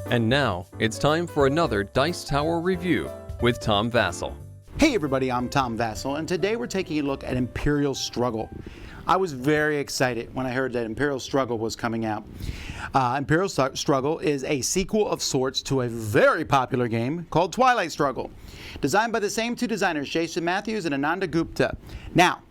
And now, it's time for another Dice Tower review with Tom Vasel. Hey everybody, I'm Tom Vasel, and today we're taking a look at Imperial Struggle. I was very excited when I heard that Imperial Struggle was coming out. Imperial Struggle is a sequel of sorts to a very popular game called Twilight Struggle, designed by the same two designers, Jason Matthews and Ananda Gupta. Now,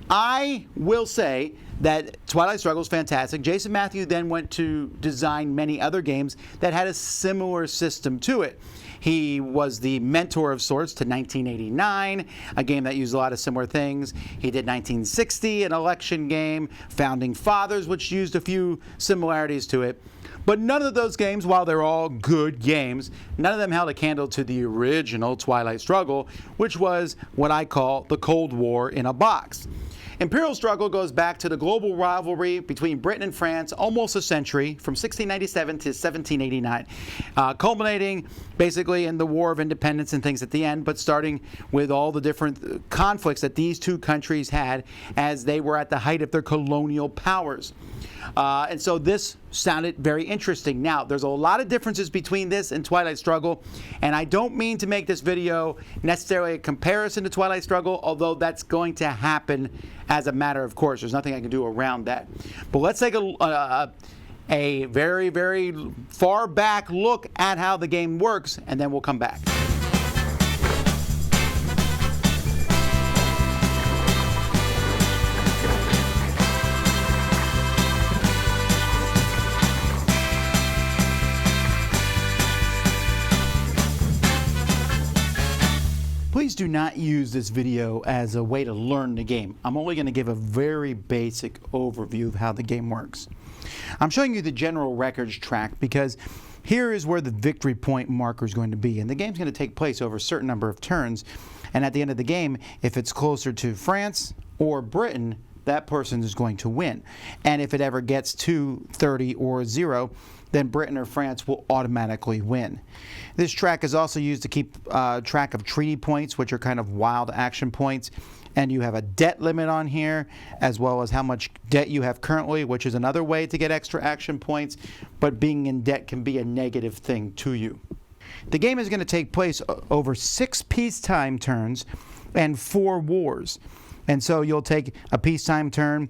I will say that Twilight Struggle is fantastic. Jason Matthews then went to design many other games that had a similar system to it. He was the mentor of sorts to 1989, a game that used a lot of similar things. He did 1960, an election game, Founding Fathers, which used a few similarities to it. But none of those games, while they're all good games, none of them held a candle to the original Twilight Struggle, which was what I call the Cold War in a box. Imperial Struggle goes back to the global rivalry between Britain and France almost a century, from 1697 to 1789, culminating basically in the War of Independence and things at the end, but starting with all the different conflicts that these two countries had as they were at the height of their colonial powers. And so this sounded very interesting. Now, there's a lot of differences between this and Twilight Struggle, and I don't mean to make this video necessarily a comparison to Twilight Struggle, although that's going to happen as a matter of course. There's nothing I can do around that. But let's take a very, very far back look at how the game works, and then we'll come back. Please do not use this video as a way to learn the game. I'm only going to give a very basic overview of how the game works. I'm showing you the general records track because here is where the victory point marker is going to be. And the game's going to take place over a certain number of turns. And at the end of the game, if it's closer to France or Britain, that person is going to win. And if it ever gets to 30 or 0, then Britain or France will automatically win. This track is also used to keep track of treaty points, which are kind of wild action points. And you have a debt limit on here, as well as how much debt you have currently, which is another way to get extra action points. But being in debt can be a negative thing to you. The game is going to take place over 6 peacetime turns and 4 wars. And so you'll take a peacetime turn,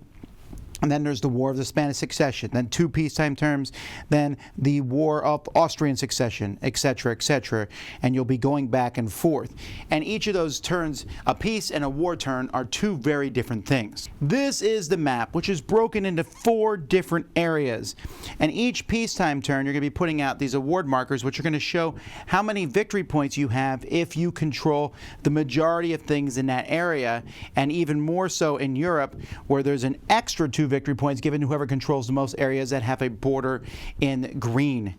and then there's the War of the Spanish Succession, then 2 peacetime terms, then the War of Austrian Succession, etc., etc. And you'll be going back and forth. And each of those turns, a peace and a war turn, are 2 very different things. This is the map, which is broken into 4 different areas. And each peacetime turn, you're going to be putting out these award markers, which are going to show how many victory points you have if you control the majority of things in that area, and even more so in Europe, where there's an extra 2 victory points given to whoever controls the most areas that have a border in green.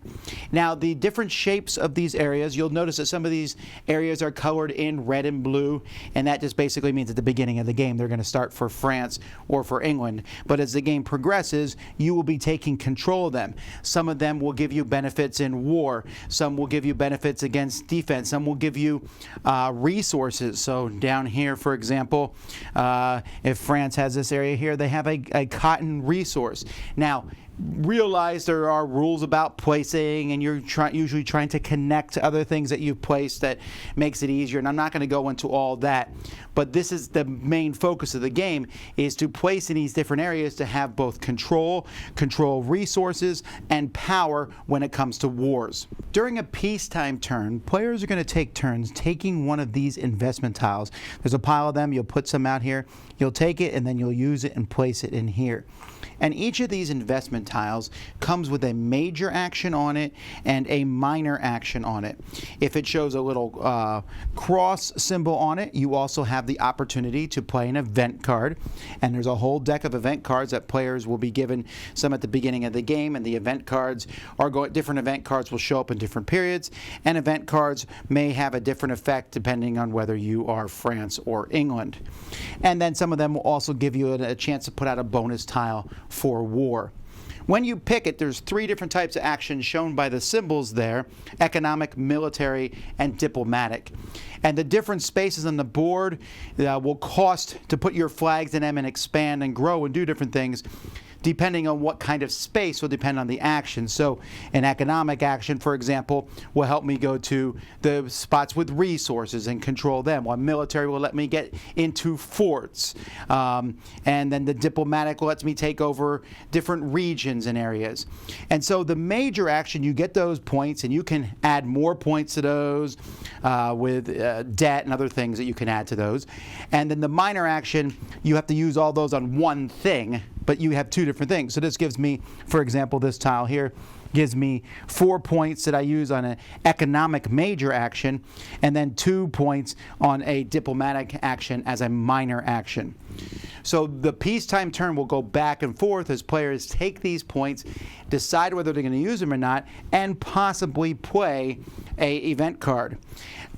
Now, the different shapes of these areas, you'll notice that some of these areas are colored in red and blue, and that just basically means at the beginning of the game they're going to start for France or for England. But as the game progresses, you will be taking control of them. Some of them will give you benefits in war, some will give you benefits against defense, some will give you resources. So down here, for example, if France has this area here, they have a cotton resource. Now, realize there are rules about placing, and you're usually trying to connect to other things that you've placed that makes it easier, and I'm not going to go into all that, but this is the main focus of the game, is to place in these different areas to have both control resources, and power when it comes to wars. During a peacetime turn, players are going to take turns taking one of these investment tiles. There's a pile of them. You'll put some out here, you'll take it, and then you'll use it and place it in here. And each of these investment tiles comes with a major action on it and a minor action on it. If it shows a little cross symbol on it, you also have the opportunity to play an event card. And there's a whole deck of event cards that players will be given, some at the beginning of the game, and the event cards are different event cards will show up in different periods, and event cards may have a different effect depending on whether you are France or England. And then some of them will also give you a chance to put out a bonus tile for war. When you pick it, there's 3 different types of actions shown by the symbols there: economic, military, and diplomatic. And the different spaces on the board will cost to put your flags in them and expand and grow and do different things. depending on what kind of space will depend on the action. So an economic action, for example, will help me go to the spots with resources and control them, while military will let me get into forts. And then the diplomatic lets me take over different regions and areas. And so the major action, you get those points, and you can add more points to those with debt and other things that you can add to those. And then the minor action, you have to use all those on one thing, but you have two different things. So this gives me, for example, this tile here gives me 4 points that I use on an economic major action, and then 2 points on a diplomatic action as a minor action. So the peacetime turn will go back and forth as players take these points, decide whether they're going to use them or not, and possibly play a event card.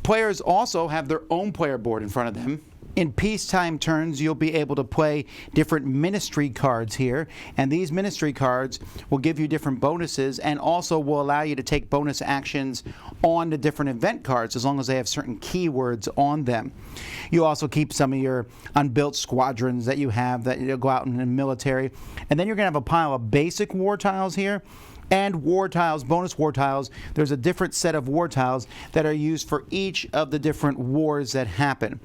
Players also have their own player board in front of them. In peacetime turns, you'll be able to play different ministry cards here, and these ministry cards will give you different bonuses and also will allow you to take bonus actions on the different event cards as long as they have certain keywords on them. You also keep some of your unbuilt squadrons that you have that you'll go out in the military, and then you're going to have a pile of basic war tiles here. And war tiles, bonus war tiles. There's a different set of war tiles that are used for each of the different wars that happen.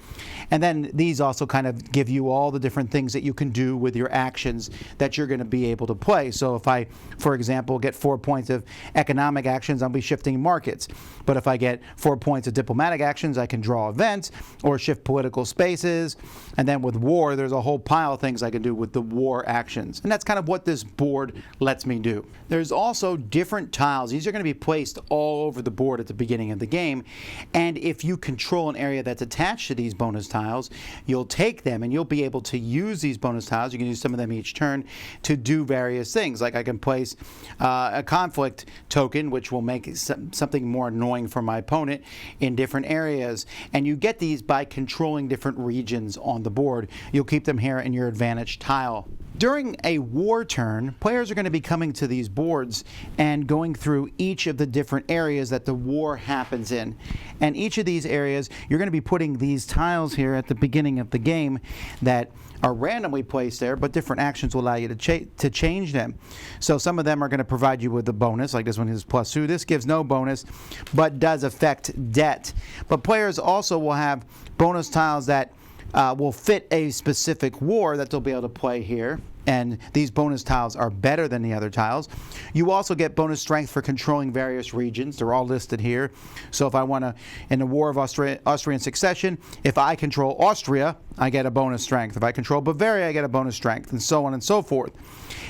And then these also kind of give you all the different things that you can do with your actions that you're going to be able to play. So if I, for example, get 4 points of economic actions, I'll be shifting markets. But if I get 4 points of diplomatic actions, I can draw events or shift political spaces. And then with war, there's a whole pile of things I can do with the war actions. And that's kind of what this board lets me do. There's also different tiles. These are going to be placed all over the board at the beginning of the game. And if you control an area that's attached to these bonus tiles, you'll take them and you'll be able to use these bonus tiles. You can use some of them each turn to do various things. Like I can place a conflict token, which will make something more annoying for my opponent in different areas. And you get these by controlling different regions on the board. You'll keep them here in your advantage tile. During a war turn, players are going to be coming to these boards and going through each of the different areas that the war happens in. And each of these areas, you're going to be putting these tiles here at the beginning of the game that are randomly placed there, but different actions will allow you to change them. So some of them are going to provide you with a bonus, like this one is +2. This gives no bonus, but does affect debt. But players also will have bonus tiles that will fit a specific war that they'll be able to play here. And these bonus tiles are better than the other tiles. You also get bonus strength for controlling various regions. They're all listed here. So if I want to, in the War of Austrian Succession, if I control Austria, I get a bonus strength. If I control Bavaria, I get a bonus strength, and so on and so forth.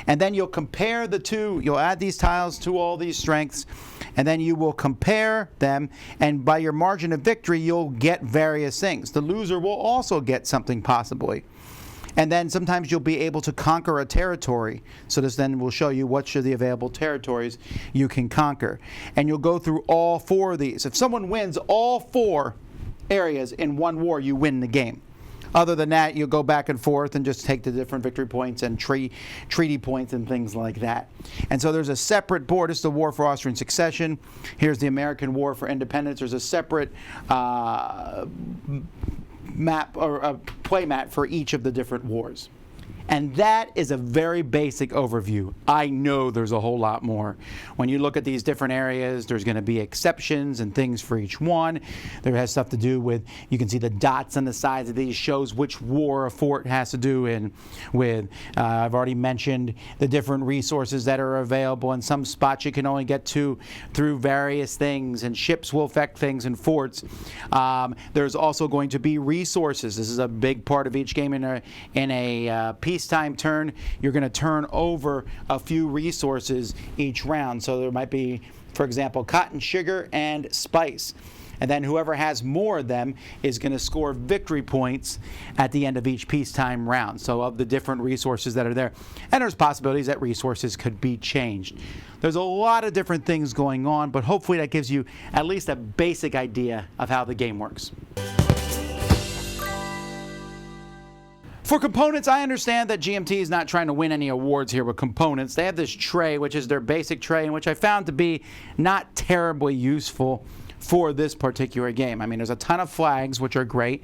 And then you'll compare the two. You'll add these tiles to all these strengths, and then you will compare them, and by your margin of victory, you'll get various things. The loser will also get something possibly. And then sometimes you'll be able to conquer a territory. So this then will show you which of the available territories you can conquer. And you'll go through all 4 of these. If someone wins all 4 areas in one war, you win the game. Other than that, you'll go back and forth and just take the different victory points and treaty points and things like that. And so there's a separate board. It's the War for Austrian Succession. Here's the American War for Independence. There's a separate map or a play mat for each of the different wars. And that is a very basic overview. I know there's a whole lot more. When you look at these different areas, there's going to be exceptions and things for each one. There has stuff to do with, you can see the dots on the sides of these shows which war a fort has to do with. I've already mentioned the different resources that are available. In some spots you can only get to through various things, and ships will affect things in forts. There's also going to be resources. This is a big part of each game. In a peacetime turn, you're going to turn over a few resources each round. So there might be, for example, cotton, sugar, and spice. And then whoever has more of them is going to score victory points at the end of each peacetime round. So of the different resources that are there. And there's possibilities that resources could be changed. There's a lot of different things going on, but hopefully that gives you at least a basic idea of how the game works. For components, I understand that GMT is not trying to win any awards here with components. They have this tray, which is their basic tray, and which I found to be not terribly useful for this particular game. I mean, there's a ton of flags, which are great.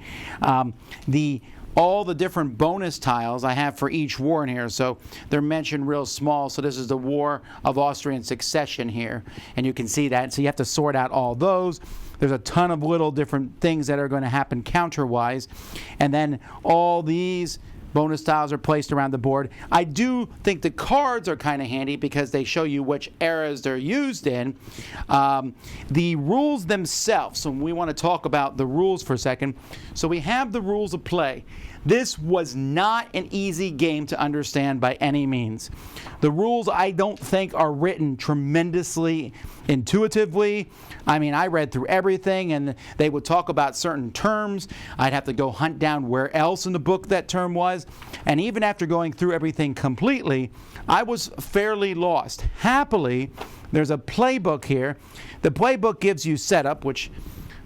The all the different bonus tiles I have for each war in here. So they're mentioned real small. So this is the War of Austrian Succession here, and you can see that. So you have to sort out all those. There's a ton of little different things that are going to happen counter-wise, and then all these bonus tiles are placed around the board. I do think the cards are kind of handy because they show you which eras they're used in. The rules themselves, so we want to talk about the rules for a second. So we have the rules of play. This was not an easy game to understand by any means. The rules, I don't think, are written tremendously intuitively. I mean, I read through everything, and they would talk about certain terms. I'd have to go hunt down where else in the book that term was. And even after going through everything completely, I was fairly lost. Happily, there's a playbook here. The playbook gives you setup, which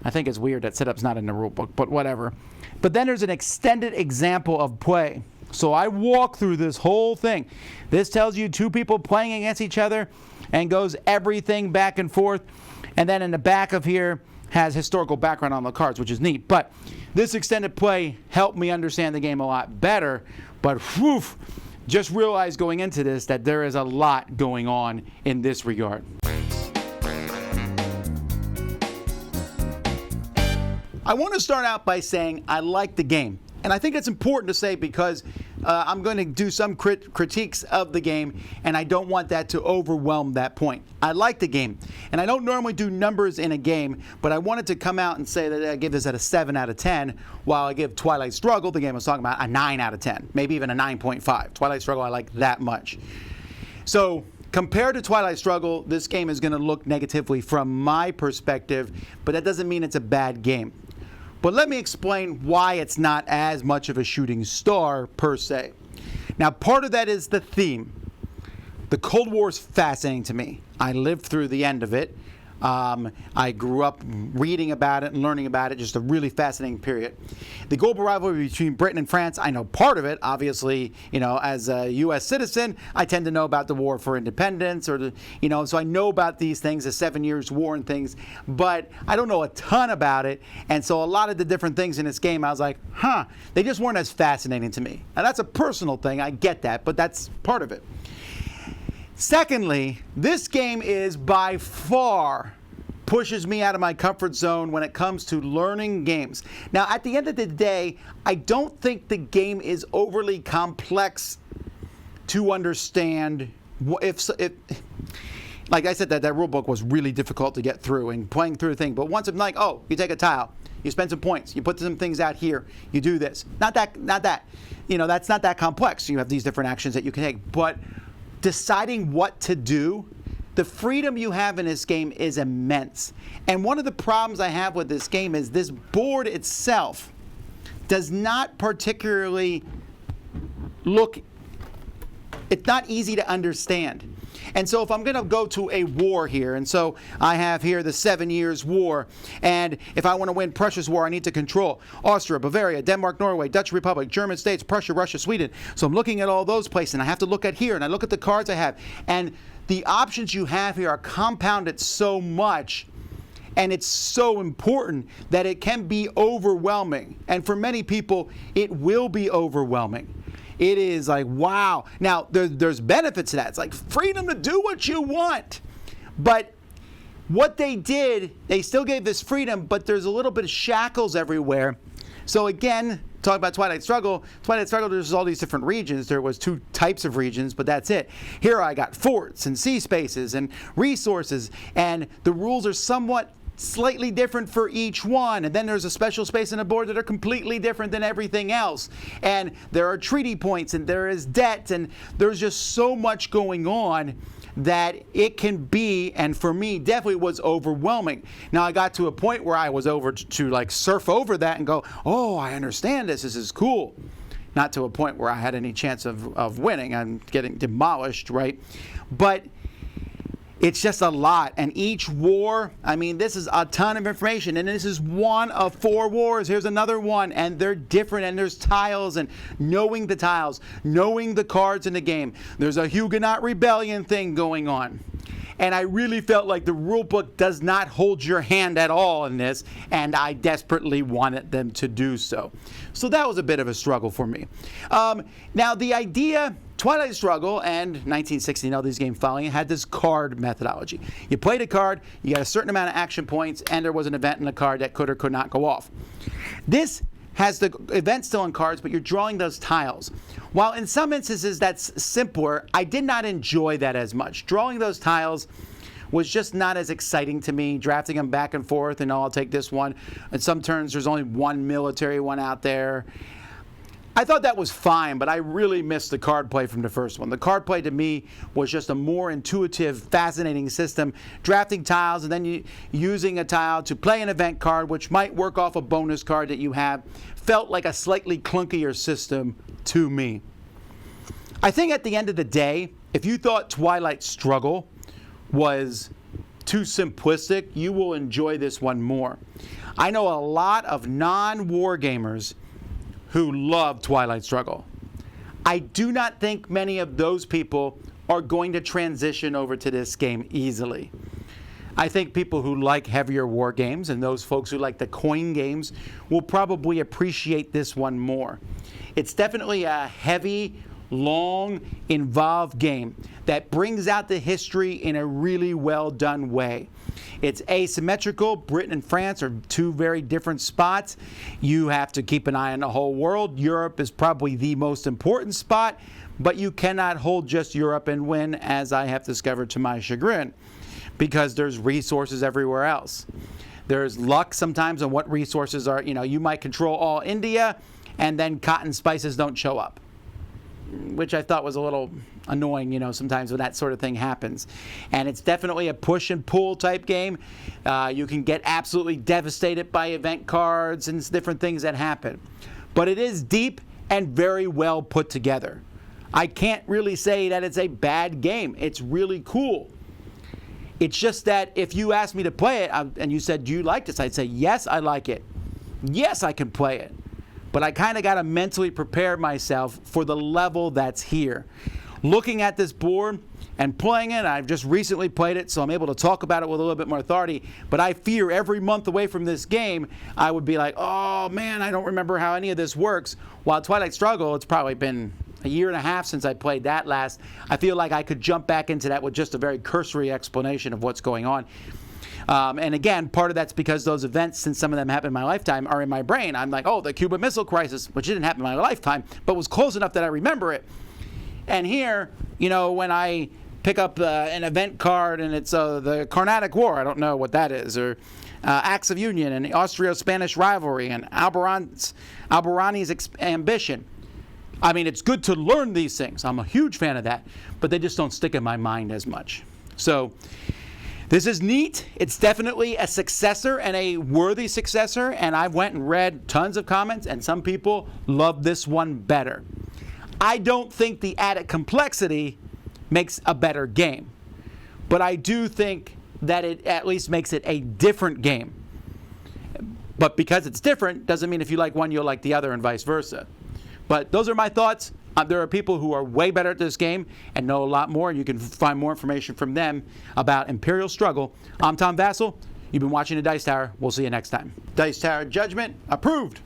I think is weird that setup's not in the rule book, but whatever. But then there's an extended example of play. So I walk through this whole thing. This tells you two people playing against each other and goes everything back and forth. And then in the back of here has historical background on the cards, which is neat. But this extended play helped me understand the game a lot better. But whew, just realized going into this that there is a lot going on in this regard. I want to start out by saying I like the game. And I think it's important to say because I'm going to do some critiques of the game, and I don't want that to overwhelm that point. I like the game. And I don't normally do numbers in a game, but I wanted to come out and say that I give this at a 7 out of 10, while I give Twilight Struggle, the game I was talking about, a 9 out of 10, maybe even a 9.5. Twilight Struggle I like that much. So compared to Twilight Struggle, this game is going to look negatively from my perspective, but that doesn't mean it's a bad game. But let me explain why it's not as much of a shooting star per se. Now, part of that is the theme. The Cold War is fascinating to me. I lived through the end of it. I grew up reading about it and learning about it, just a really fascinating period. The global rivalry between Britain and France, I know part of it. Obviously, as a U.S. citizen, I tend to know about the war for independence, so I know about these things, the 7 Years' War and things, but I don't know a ton about it. And so a lot of the different things in this game, I was like, they just weren't as fascinating to me. Now, that's a personal thing. I get that, but that's part of it. Secondly, this game is by far pushes me out of my comfort zone when it comes to learning games. Now, at the end of the day, I don't think the game is overly complex to understand. If like I said, that rule book was really difficult to get through and playing through the thing. But once I'm like, oh, you take a tile, you spend some points, you put some things out here, you do this. Not that. That's not that complex. You have these different actions that you can take, but deciding what to do, the freedom you have in this game is immense. And one of the problems I have with this game is this board itself does not particularly it's not easy to understand. And so if I'm going to go to a war here, and so I have here the 7 Years' War, and if I want to win Prussia's war, I need to control Austria, Bavaria, Denmark, Norway, Dutch Republic, German states, Prussia, Russia, Sweden. So I'm looking at all those places, and I have to look at here, and I look at the cards I have. And the options you have here are compounded so much, and it's so important that it can be overwhelming. And for many people, it will be overwhelming. It is like, wow. Now, there's benefits to that. It's like freedom to do what you want. But what they did, they still gave this freedom, but there's a little bit of shackles everywhere. So again, talk about Twilight Struggle. Twilight Struggle, there's all these different regions. There was 2 types of regions, but that's it. Here I got forts and sea spaces and resources, and the rules are somewhat slightly different for each one, and then there's a special space on the board that are completely different than everything else, and there are treaty points, and there is debt, and there's just so much going on that it can be, and for me definitely was overwhelming. Now I got to a point where I was over to like surf over that and go, oh, I understand this is cool. Not to a point where I had any chance of winning. I'm getting demolished, right? But it's just a lot, and each war, I mean, this is a ton of information, and this is one of 4 wars. Here's another one, and they're different, and there's tiles, and knowing the tiles, knowing the cards in the game. There's a Huguenot rebellion thing going on. and I really felt like the rulebook does not hold your hand at all in this, and I desperately wanted them to do so. So that was a bit of a struggle for me. Now the idea, Twilight Struggle and 1960 these games following it had this card methodology. You played a card, you got a certain amount of action points, and there was an event in the card that could or could not go off. This has the event still in cards, but you're drawing those tiles. While in some instances that's simpler, I did not enjoy that as much. Drawing those tiles was just not as exciting to me, drafting them back and forth, and I'll take this one. In some turns, there's only one military one out there. I thought that was fine, but I really missed the card play from the first one. The card play to me was just a more intuitive, fascinating system. Drafting tiles and then using a tile to play an event card, which might work off a bonus card that you have, felt like a slightly clunkier system to me. I think at the end of the day, if you thought Twilight Struggle was too simplistic, you will enjoy this one more. I know a lot of non-war gamers who love Twilight Struggle. I do not think many of those people are going to transition over to this game easily. I think people who like heavier war games and those folks who like the coin games will probably appreciate this one more. It's definitely a heavy, long, involved game that brings out the history in a really well done way. It's asymmetrical. Britain and France are two very different spots. You have to keep an eye on the whole world. Europe is probably the most important spot, but you cannot hold just Europe and win, as I have discovered to my chagrin, because there's resources everywhere else. There's luck sometimes on what resources are, you might control all India, and then cotton spices don't show up, which I thought was a little annoying, sometimes when that sort of thing happens. And it's definitely a push and pull type game. You can get absolutely devastated by event cards and different things that happen. But it is deep and very well put together. I can't really say that it's a bad game. It's really cool. It's just that if you asked me to play it and you said, do you like this? I'd say, yes, I like it. Yes, I can play it. But I kind of got to mentally prepare myself for the level that's here. Looking at this board and playing it, I've just recently played it, so I'm able to talk about it with a little bit more authority, but I fear every month away from this game, I would be like, oh man, I don't remember how any of this works. While Twilight Struggle, it's probably been a year and a half since I played that last. I feel like I could jump back into that with just a very cursory explanation of what's going on. And again, part of that's because those events, since some of them happened in my lifetime, are in my brain. I'm like, oh, the Cuban Missile Crisis, which didn't happen in my lifetime, but was close enough that I remember it. And here, when I pick up an event card and it's the Carnatic War, I don't know what that is, or Acts of Union and the Austro-Spanish rivalry and Alberani's ambition. I mean, it's good to learn these things. I'm a huge fan of that, but they just don't stick in my mind as much. So this is neat. It's definitely a successor and a worthy successor, and I went and read tons of comments, and some people love this one better. I don't think the added complexity makes a better game, but I do think that it at least makes it a different game. But because it's different doesn't mean if you like one, you'll like the other, and vice versa. But those are my thoughts. There are people who are way better at this game and know a lot more, and you can find more information from them about Imperial Struggle. I'm Tom Vasel. You've been watching the Dice Tower. We'll see you next time. Dice Tower Judgment approved.